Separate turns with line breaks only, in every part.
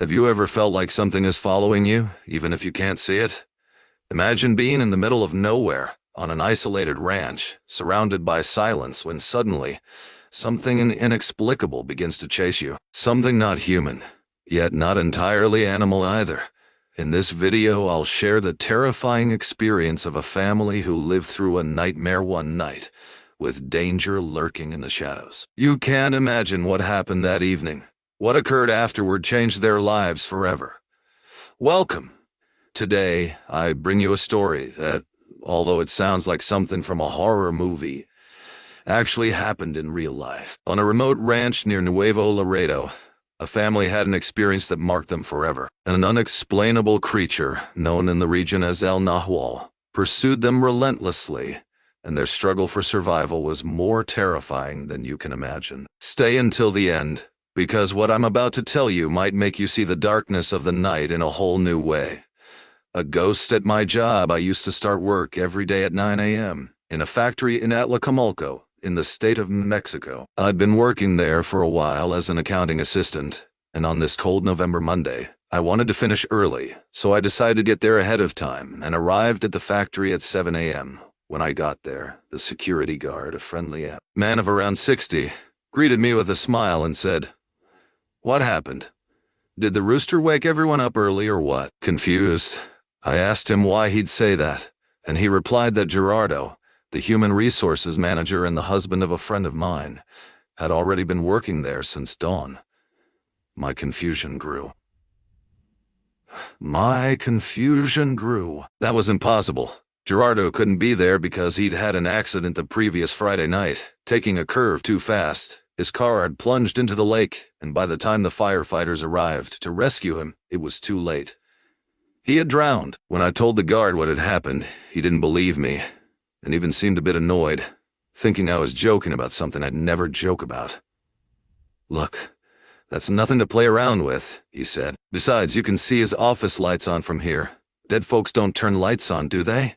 Have you ever felt like something is following you, even if you can't see it? Imagine being in the middle of nowhere, on an isolated ranch, surrounded by silence when suddenly, something inexplicable begins to chase you. Something not human, yet not entirely animal either. In this video, I'll share the terrifying experience of a family who lived through a nightmare one night, with danger lurking in the shadows. You can't imagine what happened that evening. What occurred afterward changed their lives forever. Welcome. Today, I bring you a story that, although it sounds like something from a horror movie, actually happened in real life. On a remote ranch near Nuevo Laredo, a family had an experience that marked them forever. An unexplainable creature, known in the region as El Nahual, pursued them relentlessly, and their struggle for survival was more terrifying than you can imagine. Stay until the end, because what I'm about to tell you might make you see the darkness of the night in a whole new way. A ghost at my job. I used to start work every day at 9 a.m. in a factory in Atlacomulco, in the state of New Mexico. I'd been working there for a while as an accounting assistant, and on this cold November Monday, I wanted to finish early, so I decided to get there ahead of time and arrived at the factory at 7 a.m. When I got there, the security guard, a friendly man of around 60, greeted me with a smile and said, "What happened? Did the rooster wake everyone up early or what?" Confused, I asked him why he'd say that, and he replied that Gerardo, the human resources manager and the husband of a friend of mine, had already been working there since dawn. My confusion grew. That was impossible. Gerardo couldn't be there because he'd had an accident the previous Friday night, taking a curve too fast. His car had plunged into the lake, and by the time the firefighters arrived to rescue him, it was too late. He had drowned. When I told the guard what had happened, he didn't believe me, and even seemed a bit annoyed, thinking I was joking about something I'd never joke about. "Look, that's nothing to play around with," he said. "Besides, you can see his office lights on from here. Dead folks don't turn lights on, do they?"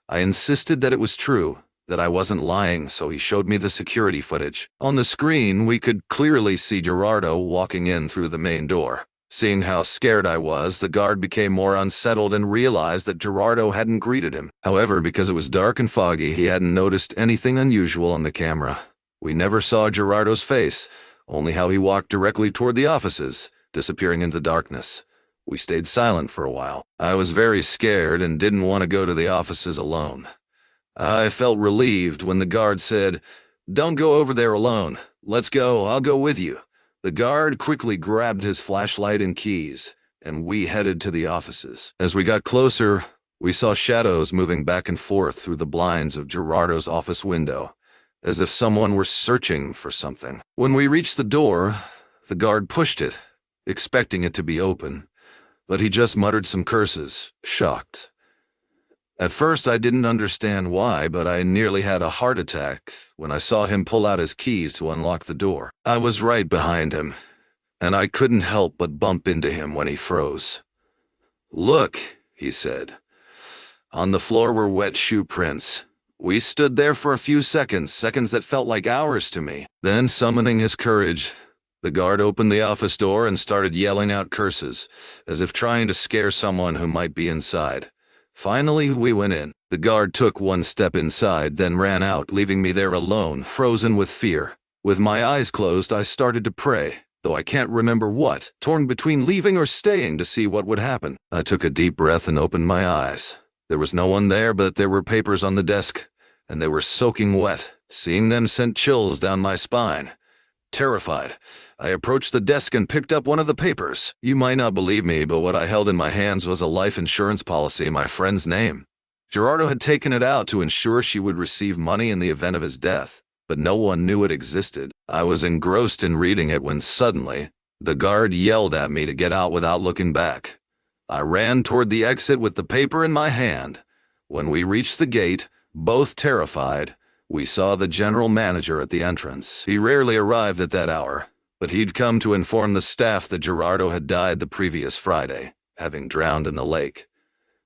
I insisted that it was true, that I wasn't lying, so he showed me the security footage. On the screen, we could clearly see Gerardo walking in through the main door. Seeing how scared I was, the guard became more unsettled and realized that Gerardo hadn't greeted him. However, because it was dark and foggy, he hadn't noticed anything unusual on the camera. We never saw Gerardo's face, only how he walked directly toward the offices, disappearing into darkness. We stayed silent for a while. I was very scared and didn't want to go to the offices alone. I felt relieved when the guard said, "Don't go over there alone. Let's go, I'll go with you." The guard quickly grabbed his flashlight and keys, and we headed to the offices. As we got closer, we saw shadows moving back and forth through the blinds of Gerardo's office window, as if someone were searching for something. When we reached the door, the guard pushed it, expecting it to be open, but he just muttered some curses, shocked. At first, I didn't understand why, but I nearly had a heart attack when I saw him pull out his keys to unlock the door. I was right behind him, and I couldn't help but bump into him when he froze. "Look," he said. On the floor were wet shoe prints. We stood there for a few seconds that felt like hours to me. Then, summoning his courage, the guard opened the office door and started yelling out curses, as if trying to scare someone who might be inside. Finally, we went in. The guard took one step inside, then ran out, leaving me there alone, frozen with fear. With my eyes closed, I started to pray, though I can't remember what, torn between leaving or staying to see what would happen. I took a deep breath and opened my eyes. There was no one there, but there were papers on the desk, and they were soaking wet. Seeing them sent chills down my spine. Terrified, I approached the desk and picked up one of the papers. You might not believe me, but what I held in my hands was a life insurance policy in my friend's name. Gerardo had taken it out to ensure she would receive money in the event of his death, but no one knew it existed. I was engrossed in reading it when suddenly, the guard yelled at me to get out without looking back. I ran toward the exit with the paper in my hand. When we reached the gate, both terrified, we saw the general manager at the entrance. He rarely arrived at that hour, but he'd come to inform the staff that Gerardo had died the previous Friday, having drowned in the lake.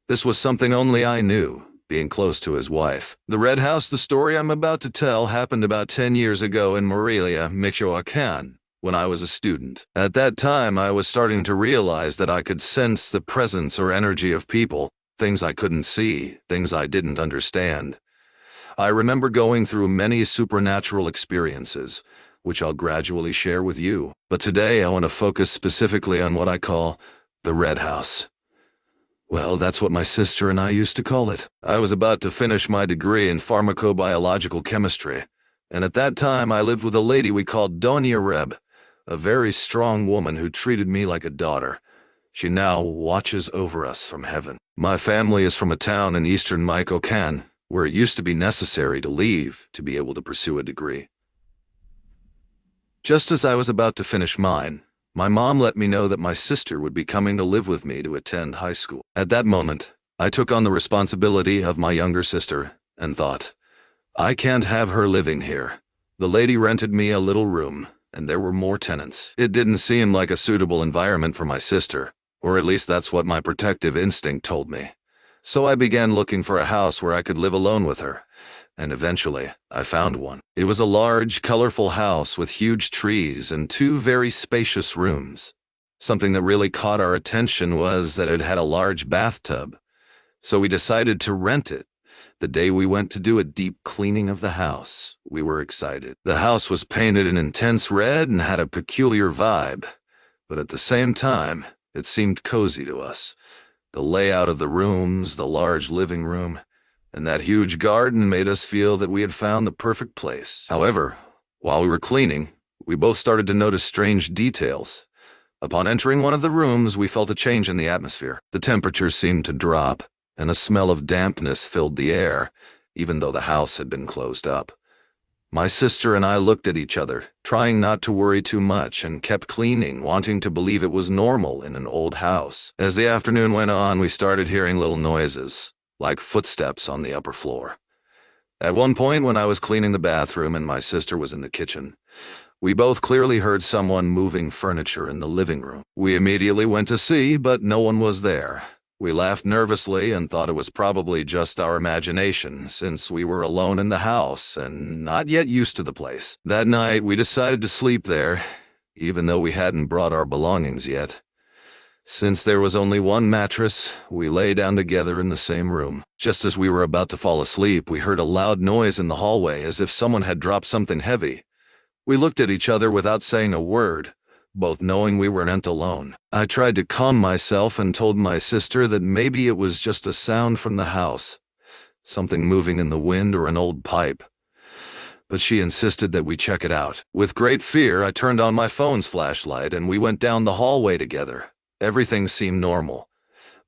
This was something only I knew, being close to his wife. The red house the story I'm about to tell happened about 10 years ago in Morelia, Michoacan, when I was a student. At that time, I was starting to realize that I could sense the presence or energy of people, things I couldn't see, things I didn't understand. I remember going through many supernatural experiences, which I'll gradually share with you. But today I want to focus specifically on what I call the Red House. Well, that's what my sister and I used to call it. I was about to finish my degree in pharmacobiological chemistry, and at that time I lived with a lady we called Doña Reb, a very strong woman who treated me like a daughter. She now watches over us from heaven. My family is from a town in eastern Michoacán, where it used to be necessary to leave to be able to pursue a degree. Just as I was about to finish mine, my mom let me know that my sister would be coming to live with me to attend high school. At that moment, I took on the responsibility of my younger sister and thought, I can't have her living here. The lady rented me a little room, and there were more tenants. It didn't seem like a suitable environment for my sister, or at least that's what my protective instinct told me. So I began looking for a house where I could live alone with her, and eventually I found one. It was a large, colorful house with huge trees and 2 very spacious rooms. Something that really caught our attention was that it had a large bathtub, so we decided to rent it. The day we went to do a deep cleaning of the house, we were excited. The house was painted in intense red and had a peculiar vibe, but at the same time, it seemed cozy to us. The layout of the rooms, the large living room, and that huge garden made us feel that we had found the perfect place. However, while we were cleaning, we both started to notice strange details. Upon entering one of the rooms, we felt a change in the atmosphere. The temperature seemed to drop, and a smell of dampness filled the air, even though the house had been closed up. My sister and I looked at each other, trying not to worry too much, and kept cleaning, wanting to believe it was normal in an old house. As the afternoon went on, we started hearing little noises, like footsteps on the upper floor. At one point, when I was cleaning the bathroom and my sister was in the kitchen, we both clearly heard someone moving furniture in the living room. We immediately went to see, but no one was there. We laughed nervously and thought it was probably just our imagination, since we were alone in the house and not yet used to the place. That night, we decided to sleep there, even though we hadn't brought our belongings yet. Since there was only one mattress, we lay down together in the same room. Just as we were about to fall asleep, we heard a loud noise in the hallway as if someone had dropped something heavy. We looked at each other without saying a word, both knowing we weren't alone. I tried to calm myself and told my sister that maybe it was just a sound from the house, something moving in the wind or an old pipe. But she insisted that we check it out. With great fear, I turned on my phone's flashlight and we went down the hallway together. Everything seemed normal,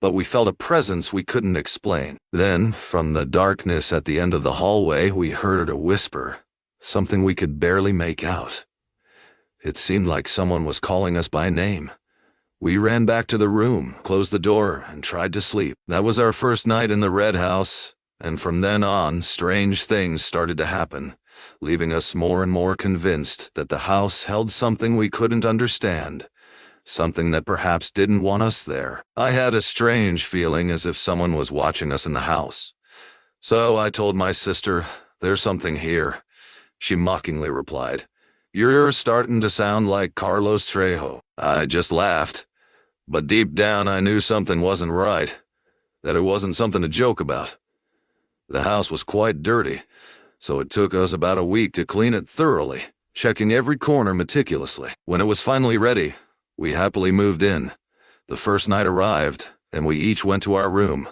but we felt a presence we couldn't explain. Then, from the darkness at the end of the hallway, we heard a whisper, something we could barely make out. It seemed like someone was calling us by name. We ran back to the room, closed the door, and tried to sleep. That was our first night in the Red House, and from then on, strange things started to happen, leaving us more and more convinced that the house held something we couldn't understand, something that perhaps didn't want us there. I had a strange feeling as if someone was watching us in the house. So I told my sister, "There's something here." She mockingly replied, "You're starting to sound like Carlos Trejo." I just laughed, but deep down I knew something wasn't right, that it wasn't something to joke about. The house was quite dirty, so it took us about a week to clean it thoroughly, checking every corner meticulously. When it was finally ready, we happily moved in. The first night arrived, and we each went to our room.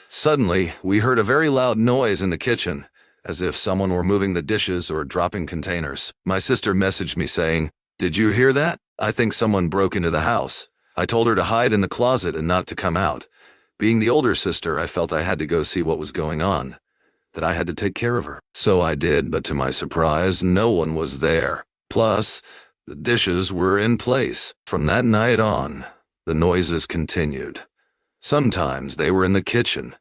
Suddenly, we heard a very loud noise in the kitchen, as if someone were moving the dishes or dropping containers. My sister messaged me saying, "Did you hear that? I think someone broke into the house." I told her to hide in the closet and not to come out. Being the older sister, I felt I had to go see what was going on, that I had to take care of her. So I did, but to my surprise, no one was there. Plus, the dishes were in place. From that night on, the noises continued. Sometimes they were in the kitchen,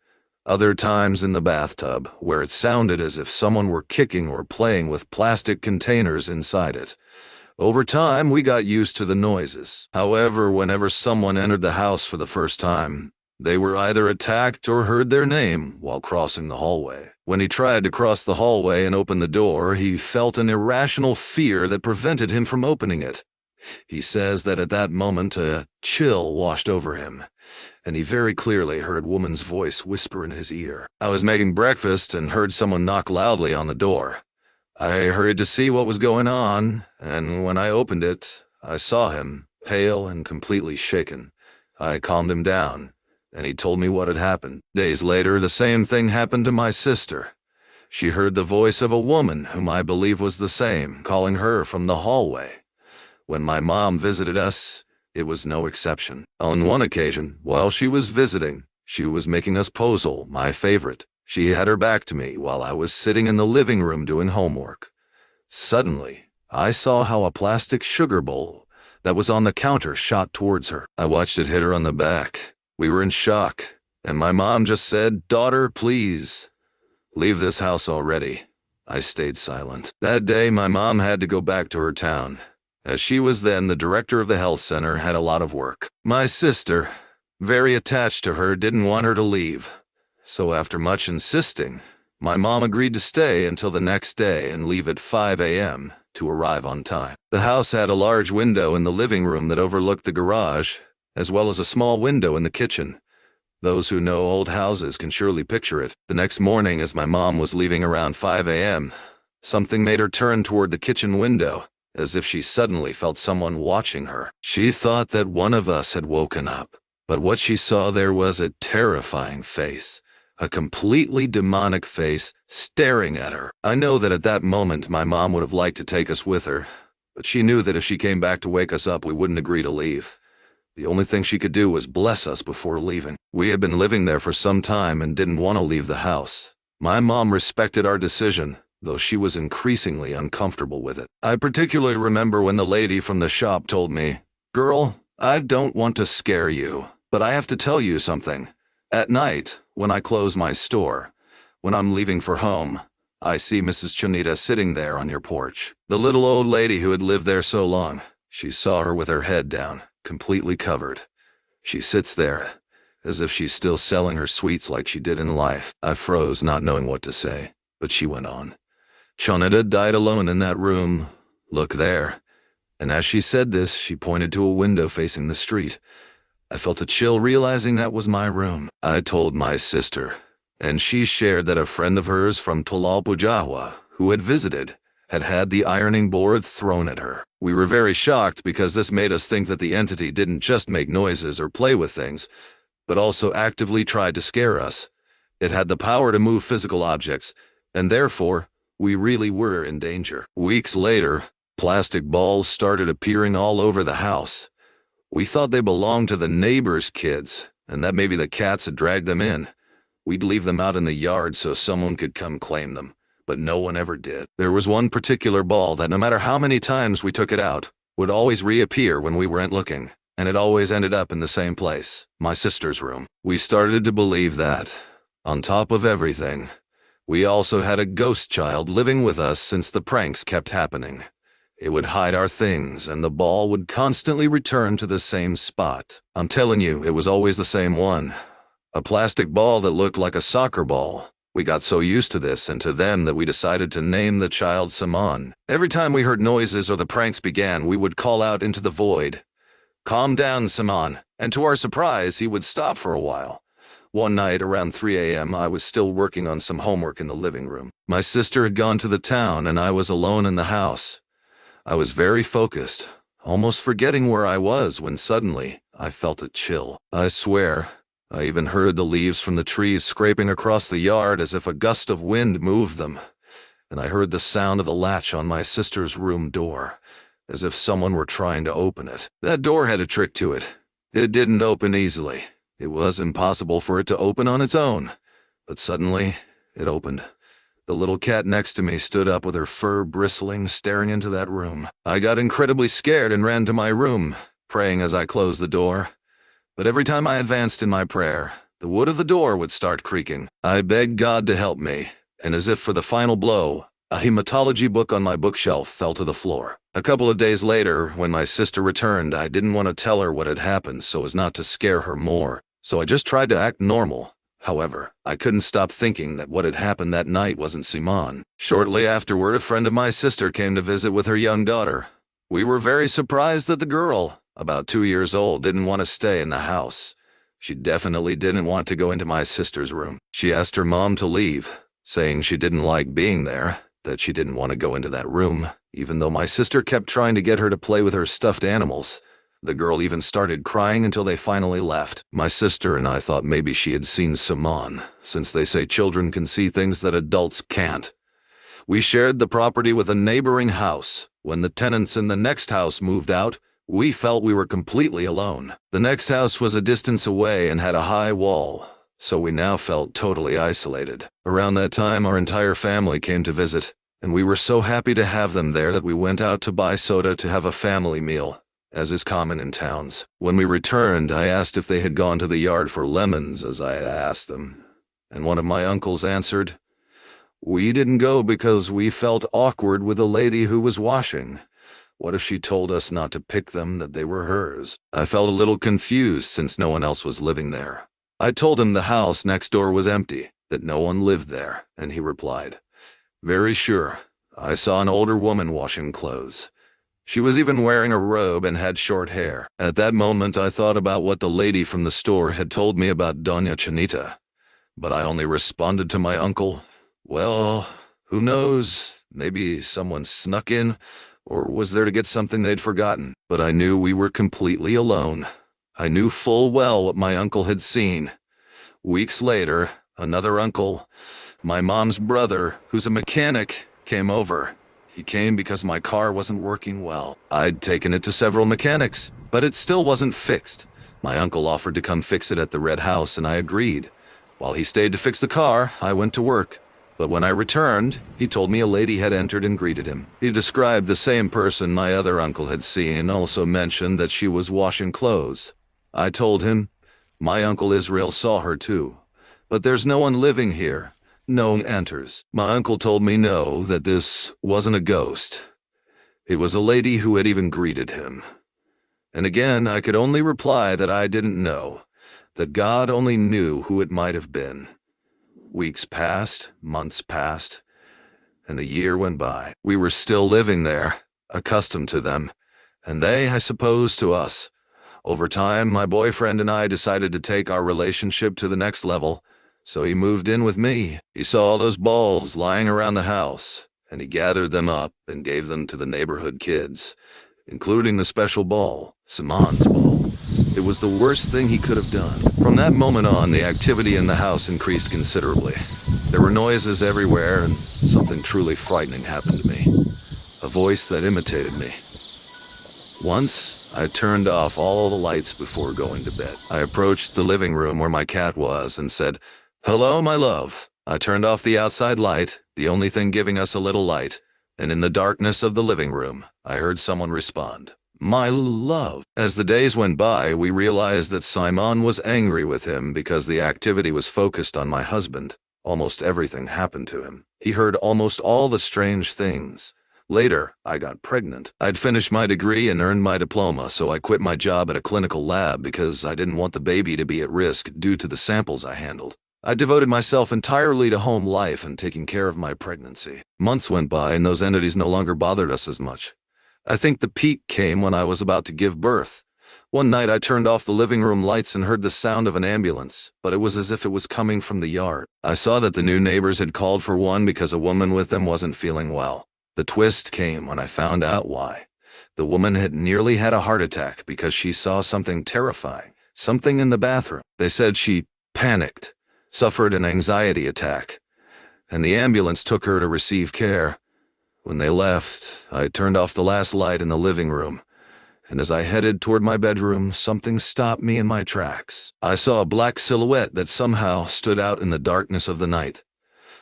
other times in the bathtub, where it sounded as if someone were kicking or playing with plastic containers inside it. Over time, we got used to the noises. However, whenever someone entered the house for the first time, they were either attacked or heard their name while crossing the hallway. When he tried to cross the hallway and open the door, he felt an irrational fear that prevented him from opening it. He says that at that moment a chill washed over him, and he very clearly heard a woman's voice whisper in his ear. I was making breakfast and heard someone knock loudly on the door. I hurried to see what was going on, and when I opened it, I saw him, pale and completely shaken. I calmed him down, and he told me what had happened. Days later, the same thing happened to my sister. She heard the voice of a woman whom I believe was the same, calling her from the hallway. When my mom visited us, it was no exception. On one occasion, while she was visiting, she was making us puzzle, my favorite. She had her back to me while I was sitting in the living room doing homework. Suddenly, I saw how a plastic sugar bowl that was on the counter shot towards her. I watched it hit her on the back. We were in shock, and my mom just said, "Daughter, please, leave this house already." I stayed silent. That day, my mom had to go back to her town, as she was then the director of the health center, had a lot of work. My sister, very attached to her, didn't want her to leave. So after much insisting, my mom agreed to stay until the next day and leave at 5 a.m. to arrive on time. The house had a large window in the living room that overlooked the garage, as well as a small window in the kitchen. Those who know old houses can surely picture it. The next morning, as my mom was leaving around 5 a.m., something made her turn toward the kitchen window, as if she suddenly felt someone watching her. She thought that one of us had woken up, but what she saw there was a terrifying face. A completely demonic face staring at her. I know that at that moment my mom would have liked to take us with her, but she knew that if she came back to wake us up, we wouldn't agree to leave. The only thing she could do was bless us before leaving. We had been living there for some time and didn't want to leave the house. My mom respected our decision, though she was increasingly uncomfortable with it. I particularly remember when the lady from the shop told me, "Girl, I don't want to scare you, but I have to tell you something. At night, when I close my store, when I'm leaving for home, I see Mrs. Chunita sitting there on your porch." The little old lady who had lived there so long, she saw her with her head down, completely covered. She sits there, as if she's still selling her sweets like she did in life. I froze, not knowing what to say, but she went on. "Chunita died alone in that room. Look there." And as she said this, she pointed to a window facing the street. I felt a chill realizing that was my room. I told my sister, and she shared that a friend of hers from Talalpujahua, who had visited, had had the ironing board thrown at her. We were very shocked because this made us think that the entity didn't just make noises or play with things, but also actively tried to scare us. It had the power to move physical objects, and therefore, we really were in danger. Weeks later, plastic balls started appearing all over the house. We thought they belonged to the neighbors' kids, and that maybe the cats had dragged them in. We'd leave them out in the yard so someone could come claim them, but no one ever did. There was one particular ball that no matter how many times we took it out, would always reappear when we weren't looking, and it always ended up in the same place, my sister's room. We started to believe that, on top of everything, we also had a ghost child living with us since the pranks kept happening. It would hide our things, and the ball would constantly return to the same spot. I'm telling you, it was always the same one. A plastic ball that looked like a soccer ball. We got so used to this and to them that we decided to name the child Saman. Every time we heard noises or the pranks began, we would call out into the void, "Calm down, Saman," and to our surprise, he would stop for a while. One night around 3 a.m., I was still working on some homework in the living room. My sister had gone to the town and I was alone in the house. I was very focused, almost forgetting where I was when suddenly I felt a chill. I swear, I even heard the leaves from the trees scraping across the yard as if a gust of wind moved them, and I heard the sound of the latch on my sister's room door, as if someone were trying to open it. That door had a trick to it. It didn't open easily. It was impossible for it to open on its own, but suddenly it opened. The little cat next to me stood up with her fur bristling, staring into that room. I got incredibly scared and ran to my room, praying as I closed the door. But every time I advanced in my prayer, the wood of the door would start creaking. I begged God to help me, and as if for the final blow, a hematology book on my bookshelf fell to the floor. A couple of days later, when my sister returned, I didn't want to tell her what had happened so as not to scare her more, so I just tried to act normal. However, I couldn't stop thinking that what had happened that night wasn't Simon. Shortly afterward, a friend of my sister came to visit with her young daughter. We were very surprised that the girl, about 2 years old, didn't want to stay in the house. She definitely didn't want to go into my sister's room. She asked her mom to leave, saying she didn't like being there, that she didn't want to go into that room, even though my sister kept trying to get her to play with her stuffed animals. The girl even started crying until they finally left. My sister and I thought maybe she had seen Simone, since they say children can see things that adults can't. We shared the property with a neighboring house. When the tenants in the next house moved out, we felt we were completely alone. The next house was a distance away and had a high wall, so we now felt totally isolated. Around that time, our entire family came to visit, and we were so happy to have them there that we went out to buy soda to have a family meal, as is common in towns. When we returned, I asked if they had gone to the yard for lemons, as I had asked them, and one of my uncles answered, "We didn't go because we felt awkward with a lady who was washing. What if she told us not to pick them, that they were hers?" I felt a little confused since no one else was living there. I told him the house next door was empty, that no one lived there, and he replied, "Very sure. I saw an older woman washing clothes. She was even wearing a robe and had short hair." At that moment, I thought about what the lady from the store had told me about Doña Chinita, but I only responded to my uncle, "Well, who knows? Maybe someone snuck in, or was there to get something they'd forgotten." But I knew we were completely alone. I knew full well what my uncle had seen. Weeks later, another uncle, my mom's brother, who's a mechanic, came over. He came because my car wasn't working well. I'd taken it to several mechanics, but it still wasn't fixed. My uncle offered to come fix it at the red house, and I agreed. While he stayed to fix the car, I went to work. But when I returned, he told me a lady had entered and greeted him. He described the same person my other uncle had seen and also mentioned that she was washing clothes. I told him, "My uncle Israel saw her too, but there's no one living here. No one enters." My uncle told me no, that this wasn't a ghost. It was a lady who had even greeted him. And again, I could only reply that I didn't know, that God only knew who it might have been. Weeks passed, months passed, and a year went by. We were still living there, accustomed to them, and they, I suppose, to us. Over time, my boyfriend and I decided to take our relationship to the next level, so he moved in with me. He saw all those balls lying around the house, and he gathered them up and gave them to the neighborhood kids, including the special ball, Simone's ball. It was the worst thing he could have done. From that moment on, the activity in the house increased considerably. There were noises everywhere, and something truly frightening happened to me. A voice that imitated me. Once, I turned off all the lights before going to bed. I approached the living room where my cat was and said, "Hello, my love." I turned off the outside light, the only thing giving us a little light, and in the darkness of the living room, I heard someone respond, "My love." As the days went by, we realized that Simon was angry with him because the activity was focused on my husband. Almost everything happened to him. He heard almost all the strange things. Later, I got pregnant. I'd finished my degree and earned my diploma, so I quit my job at a clinical lab because I didn't want the baby to be at risk due to the samples I handled. I devoted myself entirely to home life and taking care of my pregnancy. Months went by and those entities no longer bothered us as much. I think the peak came when I was about to give birth. One night I turned off the living room lights and heard the sound of an ambulance, but it was as if it was coming from the yard. I saw that the new neighbors had called for one because a woman with them wasn't feeling well. The twist came when I found out why. The woman had nearly had a heart attack because she saw something terrifying, something in the bathroom. They said she panicked, suffered an anxiety attack, and the ambulance took her to receive care. When they left, I turned off the last light in the living room, and as I headed toward my bedroom, something stopped me in my tracks. I saw a black silhouette that somehow stood out in the darkness of the night.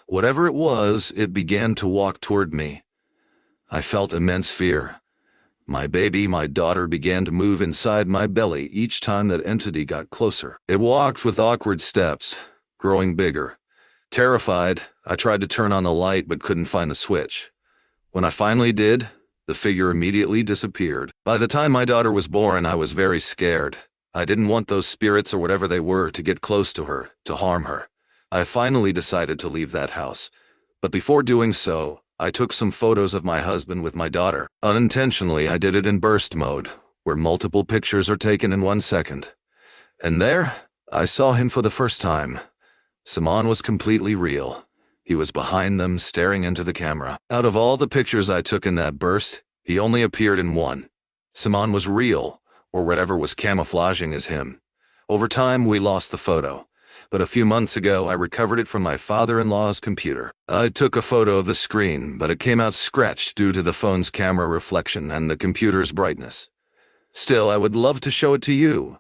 Whatever it was, it began to walk toward me. I felt immense fear. My baby, my daughter, began to move inside my belly each time that entity got closer. It walked with awkward steps, growing bigger. Terrified, I tried to turn on the light but couldn't find the switch. When I finally did, the figure immediately disappeared. By the time my daughter was born, I was very scared. I didn't want those spirits or whatever they were to get close to her, to harm her. I finally decided to leave that house. But before doing so, I took some photos of my husband with my daughter. Unintentionally, I did it in burst mode, where multiple pictures are taken in 1 second. And there, I saw him for the first time. Simon was completely real. He was behind them, staring into the camera. Out of all the pictures I took in that burst, he only appeared in one. Simon was real, or whatever was camouflaging as him. Over time, we lost the photo, but a few months ago I recovered it from my father-in-law's computer. I took a photo of the screen, but it came out scratched due to the phone's camera reflection and the computer's brightness. Still, I would love to show it to you.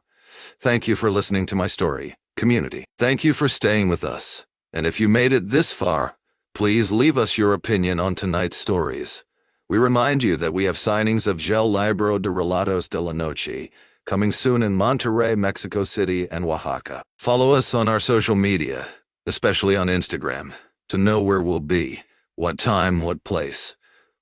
Thank you for listening to my story, community. Thank you for staying with us. And if you made it this far, please leave us your opinion on tonight's stories. We remind you that we have signings of El Libro de Relatos de la Noche coming soon in Monterrey, Mexico City, and Oaxaca. Follow us on our social media, especially on Instagram, to know where we'll be, what time, what place.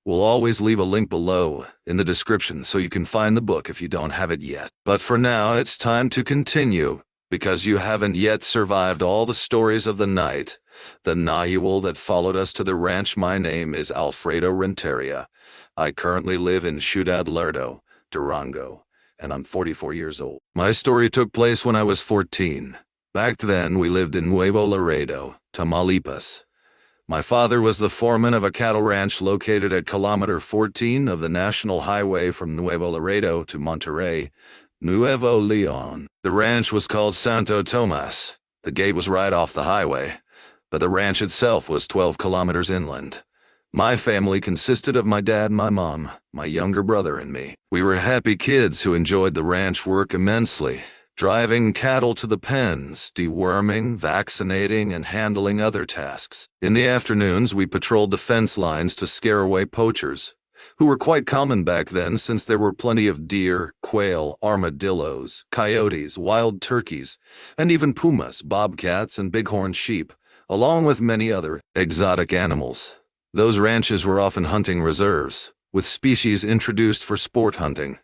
We'll always leave a link below in the description so you can find the book if you don't have it yet. But for now, it's time to continue, because you haven't yet survived all the stories of the night. The Nahual that followed us to the ranch. My name is Alfredo Renteria. I currently live in Ciudad Lerdo, Durango, and I'm 44 years old. My story took place when I was 14. Back then, we lived in Nuevo Laredo, Tamaulipas. My father was the foreman of a cattle ranch located at kilometer 14 of the national highway from Nuevo Laredo to Monterrey, Nuevo Leon. The ranch was called Santo Tomas. The gate was right off the highway, but the ranch itself was 12 kilometers inland. My family consisted of my dad, my mom, my younger brother, and me. We were happy kids who enjoyed the ranch work immensely, driving cattle to the pens, deworming, vaccinating, and handling other tasks. In the afternoons, we patrolled the fence lines to scare away poachers, who were quite common back then since there were plenty of deer, quail, armadillos, coyotes, wild turkeys, and even pumas, bobcats, and bighorn sheep, along with many other exotic animals. Those ranches were often hunting reserves, with species introduced for sport hunting.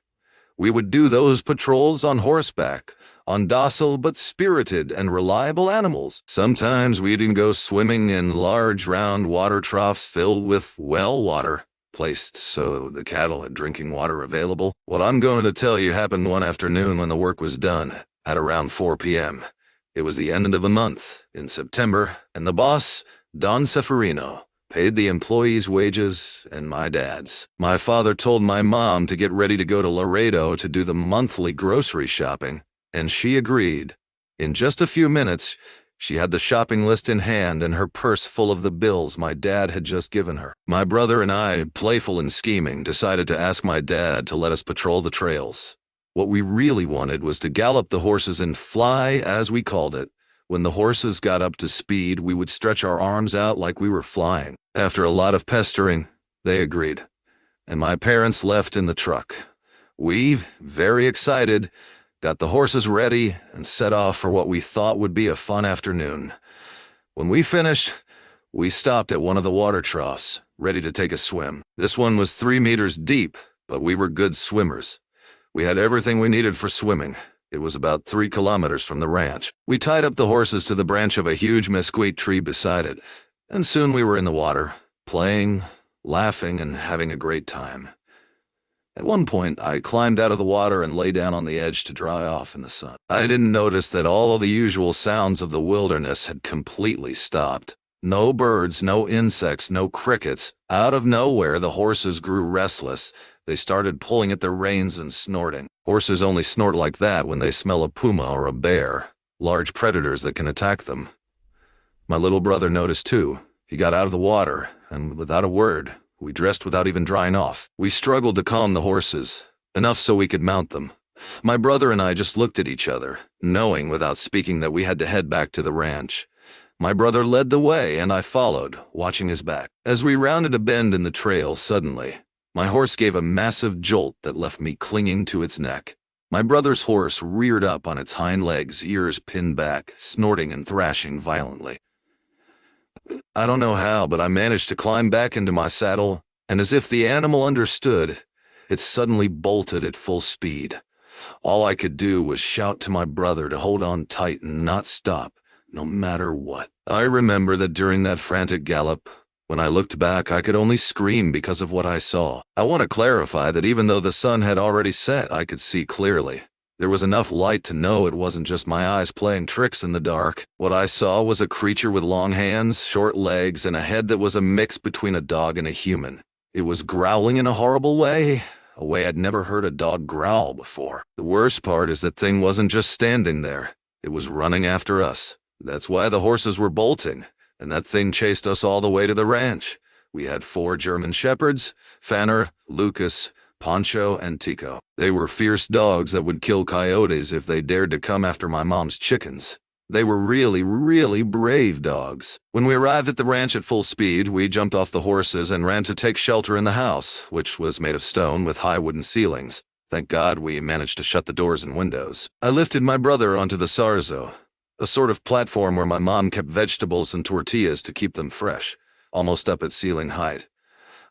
We would do those patrols on horseback, on docile but spirited and reliable animals. Sometimes we'd even go swimming in large round water troughs filled with well water, placed so the cattle had drinking water available. What I'm going to tell you happened one afternoon when the work was done, at around 4 p.m. It was the end of the month, in September, and the boss, Don Ceferino, paid the employees' wages and my dad's. My father told my mom to get ready to go to Laredo to do the monthly grocery shopping, and she agreed. In just a few minutes, she had the shopping list in hand and her purse full of the bills my dad had just given her. My brother and I, playful and scheming, decided to ask my dad to let us patrol the trails. What we really wanted was to gallop the horses and fly, as we called it. When the horses got up to speed, we would stretch our arms out like we were flying. After a lot of pestering, they agreed, and my parents left in the truck. We, very excited, got the horses ready and set off for what we thought would be a fun afternoon. When we finished, we stopped at one of the water troughs, ready to take a swim. This one was 3 meters deep, but we were good swimmers. We had everything we needed for swimming. It was about 3 kilometers from the ranch. We tied up the horses to the branch of a huge mesquite tree beside it, and soon we were in the water, playing, laughing, and having a great time. At one point, I climbed out of the water and lay down on the edge to dry off in the sun. I didn't notice that all of the usual sounds of the wilderness had completely stopped. No birds, no insects, no crickets. Out of nowhere, the horses grew restless. They started pulling at their reins and snorting. Horses only snort like that when they smell a puma or a bear, large predators that can attack them. My little brother noticed too. He got out of the water, and without a word, we dressed without even drying off. We struggled to calm the horses, enough so we could mount them. My brother and I just looked at each other, knowing without speaking that we had to head back to the ranch. My brother led the way, and I followed, watching his back. As we rounded a bend in the trail, suddenly, my horse gave a massive jolt that left me clinging to its neck. My brother's horse reared up on its hind legs, ears pinned back, snorting and thrashing violently. I don't know how, but I managed to climb back into my saddle, and as if the animal understood, it suddenly bolted at full speed. All I could do was shout to my brother to hold on tight and not stop, no matter what. I remember that during that frantic gallop, When I looked back, I could only scream because of what I saw. I want to clarify that even though the sun had already set, I could see clearly. There was enough light to know it wasn't just my eyes playing tricks in the dark. What I saw was a creature with long hands, short legs, and a head that was a mix between a dog and a human. It was growling in a horrible way, a way I'd never heard a dog growl before. The worst part is that thing wasn't just standing there. It was running after us. That's why the horses were bolting, and that thing chased us all the way to the ranch. We had 4 German shepherds, Fanner, Lucas, Poncho, and Tico. They were fierce dogs that would kill coyotes if they dared to come after my mom's chickens. They were really, really brave dogs. When we arrived at the ranch at full speed, we jumped off the horses and ran to take shelter in the house, which was made of stone with high wooden ceilings. Thank God we managed to shut the doors and windows. I lifted my brother onto the sarzo, a sort of platform where my mom kept vegetables and tortillas to keep them fresh, almost up at ceiling height.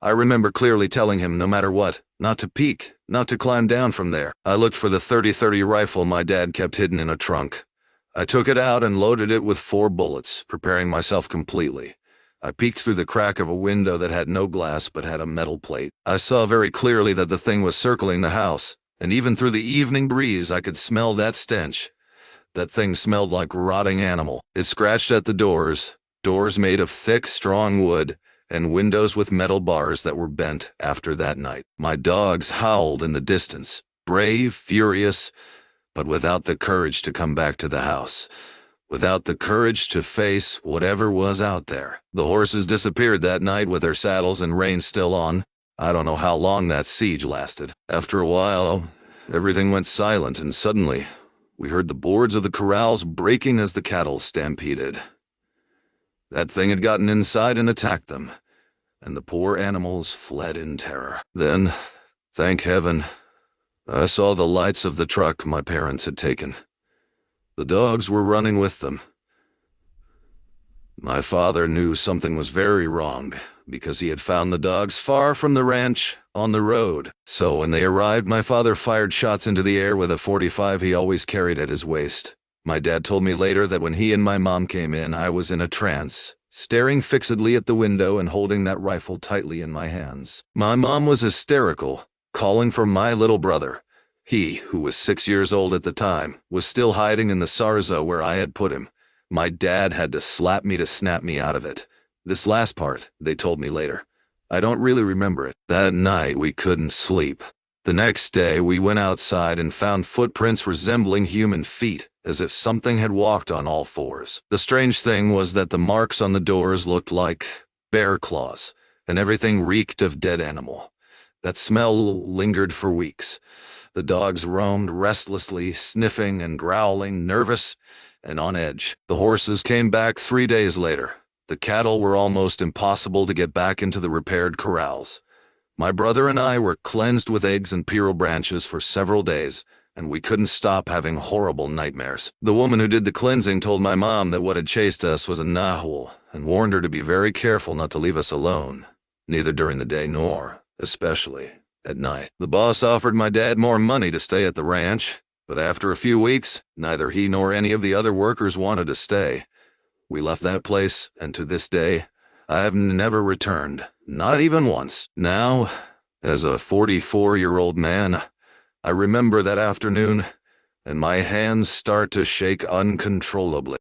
I remember clearly telling him no matter what, not to peek, not to climb down from there. I looked for the .30-30 rifle my dad kept hidden in a trunk. I took it out and loaded it with 4 bullets, preparing myself completely. I peeked through the crack of a window that had no glass but had a metal plate. I saw very clearly that the thing was circling the house, and even through the evening breeze I could smell that stench. That thing smelled like rotting animal. It scratched at the doors made of thick, strong wood, and windows with metal bars that were bent after that night. My dogs howled in the distance, brave, furious, but without the courage to come back to the house, without the courage to face whatever was out there. The horses disappeared that night with their saddles and reins still on. I don't know how long that siege lasted. After a while, everything went silent, and suddenly, we heard the boards of the corrals breaking as the cattle stampeded. That thing had gotten inside and attacked them, and the poor animals fled in terror. Then, thank heaven, I saw the lights of the truck my parents had taken. The dogs were running with them. My father knew something was very wrong, because he had found the dogs far from the ranch, on the road. So when they arrived, my father fired shots into the air with a .45 he always carried at his waist. My dad told me later that when he and my mom came in, I was in a trance, staring fixedly at the window and holding that rifle tightly in my hands. My mom was hysterical, calling for my little brother. He, who was 6 years old at the time, was still hiding in the sarzo where I had put him. My dad had to slap me to snap me out of it. This last part, they told me later. I don't really remember it. That night we couldn't sleep. The next day we went outside and found footprints resembling human feet, as if something had walked on all 4s. The strange thing was that the marks on the doors looked like bear claws, and everything reeked of dead animal. That smell lingered for weeks. The dogs roamed restlessly, sniffing and growling, nervous and on edge. The horses came back 3 days later. The cattle were almost impossible to get back into the repaired corrals. My brother and I were cleansed with eggs and piro branches for several days, and we couldn't stop having horrible nightmares. The woman who did the cleansing told my mom that what had chased us was a nahual, and warned her to be very careful not to leave us alone, neither during the day nor, especially, at night. The boss offered my dad more money to stay at the ranch, but after a few weeks, neither he nor any of the other workers wanted to stay. We left that place, and to this day, I have never returned, not even once. Now, as a 44-year-old man, I remember that afternoon, and my hands start to shake uncontrollably.